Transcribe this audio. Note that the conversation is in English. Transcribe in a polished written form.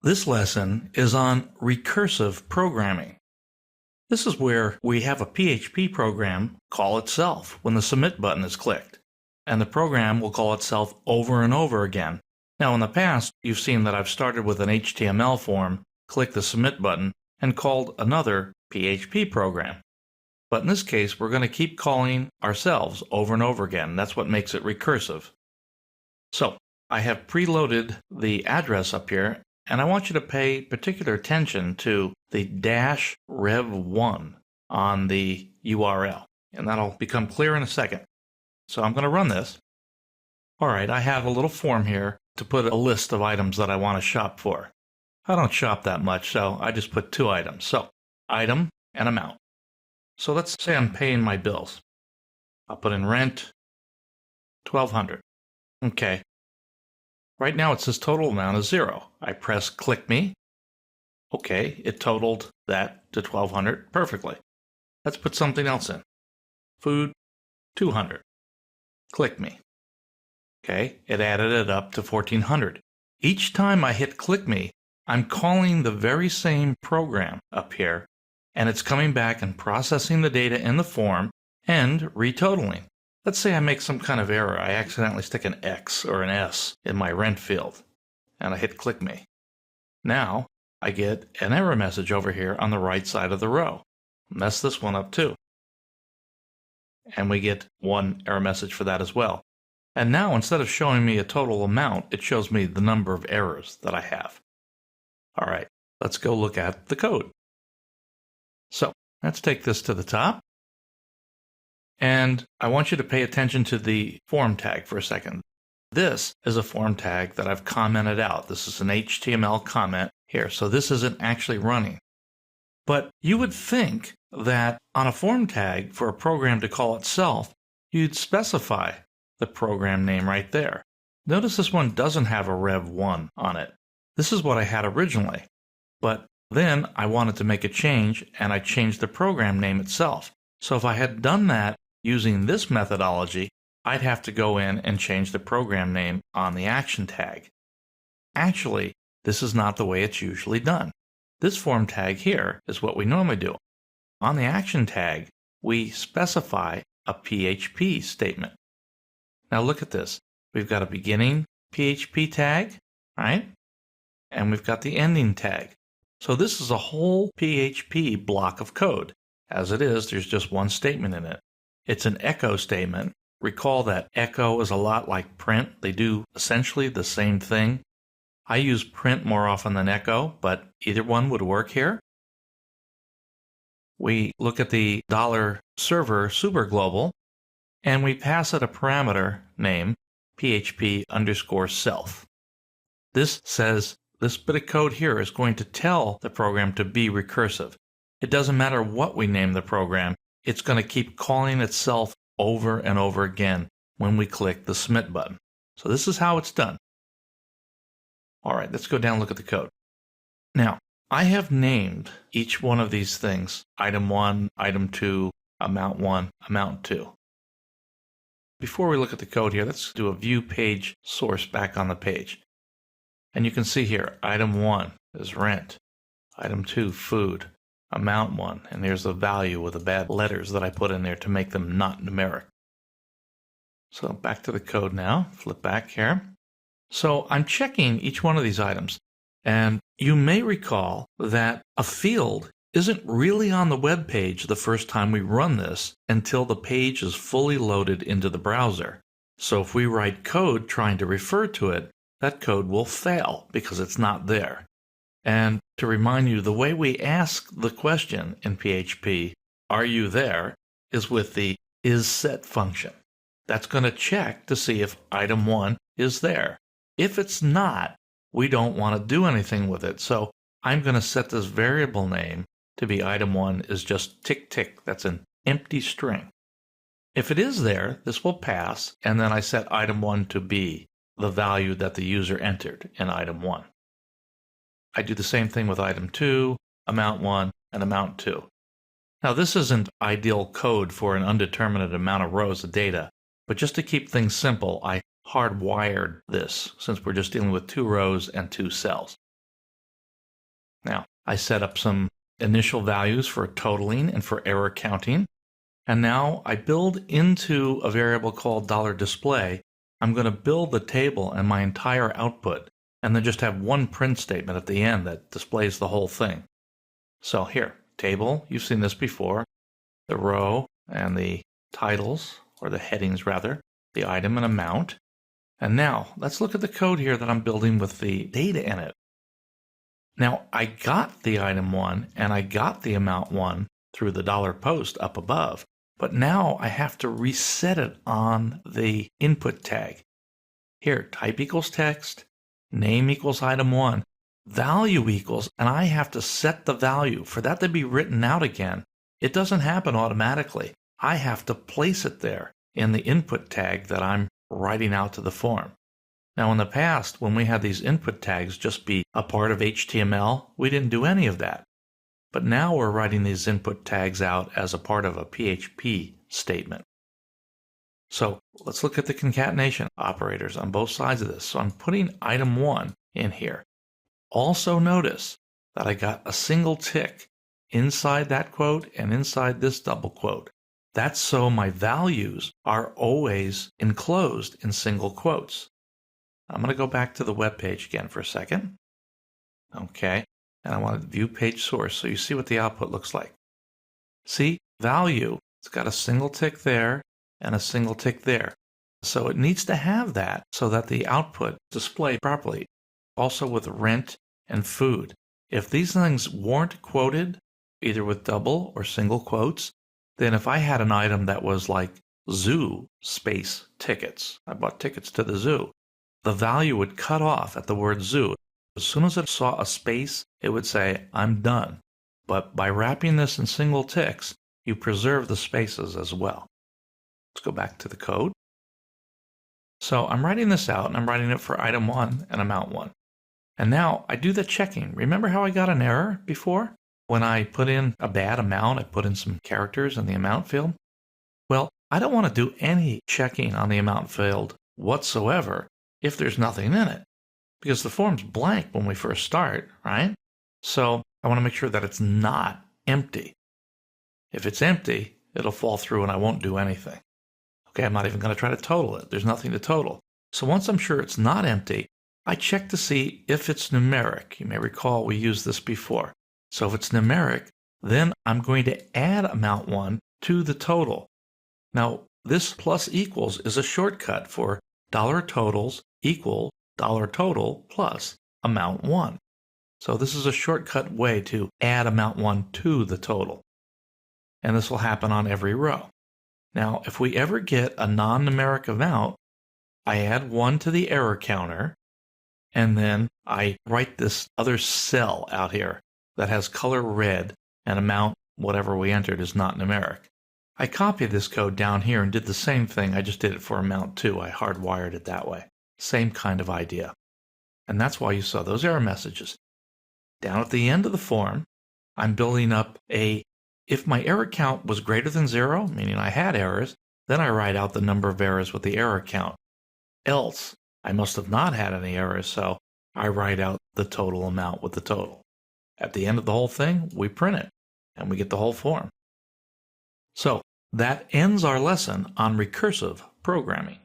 This lesson is on recursive programming. This is where we have a PHP program call itself when the submit button is clicked, and the program will call itself over and over again. Now in the past, you've seen that I've started with an HTML form, clicked the submit button, and called another PHP program. But in this case, we're going to keep calling ourselves over and over again. That's what makes it recursive. So I have preloaded the address up here, and I want you to pay particular attention to the -rev1 on the URL, and that'll become clear in a second. So I'm going to run this. All right, I have a little form here to put a list of items that I want to shop for. I don't shop that much, so I just put 2 items. So item and amount. So let's say I'm paying my bills. I'll put in rent, $1,200. Okay. Right now it says total amount is 0. I press click me. Okay, it totaled that to $1,200 perfectly. Let's put something else in. Food, $200. Click me. Okay, it added it up to $1,400. Each time I hit click me, I'm calling the very same program up here, and it's coming back and processing the data in the form and retotaling. Let's say I make some kind of error. I accidentally stick an X or an S in my rent field, and I hit click me. Now I get an error message over here on the right side of the row. Mess this one up too. And we get one error message for that as well. And now instead of showing me a total amount, it shows me the number of errors that I have. All right, let's go look at the code. So let's take this to the top. And I want you to pay attention to the form tag for a second. This is a form tag that I've commented out. This is an HTML comment here, so this isn't actually running. But you would think that on a form tag for a program to call itself, you'd specify the program name right there. Notice this one doesn't have a rev1 on it. This is what I had originally. But then I wanted to make a change, and I changed the program name itself. So if I had done that using this methodology, I'd have to go in and change the program name on the action tag. Actually, this is not the way it's usually done. This form tag here is what we normally do. On the action tag, we specify a PHP statement. Now look at this. We've got a beginning PHP tag, right? And we've got the ending tag. So this is a whole PHP block of code. As it is, there's just one statement in it. It's an echo statement. Recall that echo is a lot like print. They do essentially the same thing. I use print more often than echo, but either one would work here. We look at the $server superglobal, and we pass it a parameter name, php_self. This says this bit of code here is going to tell the program to be recursive. It doesn't matter what we name the program, it's going to keep calling itself over and over again when we click the submit button. So this is how it's done. All right, let's go down and look at the code. Now, I have named each one of these things, item 1, item 2, amount 1, amount 2. Before we look at the code here, let's do a view page source back on the page. And you can see here, item 1 is rent, item 2, food, amount 1, and there's the value with the bad letters that I put in there to make them not numeric. So back to the code now, flip back here. So I'm checking each one of these items, and you may recall that a field isn't really on the web page the first time we run this until the page is fully loaded into the browser. So if we write code trying to refer to it, that code will fail because it's not there. And to remind you, the way we ask the question in PHP, are you there, is with the isSet function. That's going to check to see if item 1 is there. If it's not, we don't want to do anything with it. So I'm going to set this variable name to be item 1 is just tick tick. That's an empty string. If it is there, this will pass, and then I set item 1 to be the value that the user entered in item 1. I do the same thing with item 2, amount 1, and amount 2. Now this isn't ideal code for an undeterminate amount of rows of data, but just to keep things simple, I hardwired this since we're just dealing with 2 rows and 2 cells. Now, I set up some initial values for totaling and for error counting. And now I build into a variable called $display. I'm going to build the table and my entire output, and then just have one print statement at the end that displays the whole thing. So here, table, you've seen this before, the row and the titles, or the headings rather, the item and amount. And now let's look at the code here that I'm building with the data in it. Now I got the item 1 and I got the amount 1 through the $post up above. But now I have to reset it on the input tag. Here, type equals text, name equals item 1, value equals, and I have to set the value for that to be written out again. It doesn't happen automatically. I have to place it there in the input tag that I'm writing out to the form. Now in the past, when we had these input tags just be a part of HTML, we didn't do any of that. But now we're writing these input tags out as a part of a PHP statement. So let's look at the concatenation operators on both sides of this. So I'm putting item 1 in here. Also notice that I got a single tick inside that quote and inside this double quote. That's so my values are always enclosed in single quotes. I'm going to go back to the web page again for a second. Okay. And I want to view page source so you see what the output looks like. See, value, it's got a single tick there and a single tick there. So it needs to have that so that the output displays properly. Also with rent and food. If these things weren't quoted, either with double or single quotes, then if I had an item that was like zoo space tickets, I bought tickets to the zoo, the value would cut off at the word zoo. As soon as it saw a space, it would say, I'm done. But by wrapping this in single ticks, you preserve the spaces as well. Let's go back to the code. So I'm writing this out, and I'm writing it for item 1 and amount 1. And now I do the checking. Remember how I got an error before? When I put in a bad amount, I put in some characters in the amount field. Well, I don't want to do any checking on the amount field whatsoever if there's nothing in it, because the form's blank when we first start, right? So I want to make sure that it's not empty. If it's empty, it'll fall through and I won't do anything. Okay, I'm not even going to try to total it. There's nothing to total. So once I'm sure it's not empty, I check to see if it's numeric. You may recall we used this before. So if it's numeric, then I'm going to add amount 1 to the total. Now, this plus equals is a shortcut for $totals equal $total plus amount 1. So this is a shortcut way to add amount 1 to the total. And this will happen on every row. Now, if we ever get a non-numeric amount, I add 1 to the error counter, and then I write this other cell out here that has color red and amount whatever we entered is not numeric. I copied this code down here and did the same thing. I just did it for amount 2. I hardwired it that way. Same kind of idea. And that's why you saw those error messages. Down at the end of the form, I'm building up if my error count was greater than 0, meaning I had errors, then I write out the number of errors with the error count. Else, I must have not had any errors, so I write out the total amount with the total. At the end of the whole thing, we print it, and we get the whole form. So that ends our lesson on recursive programming.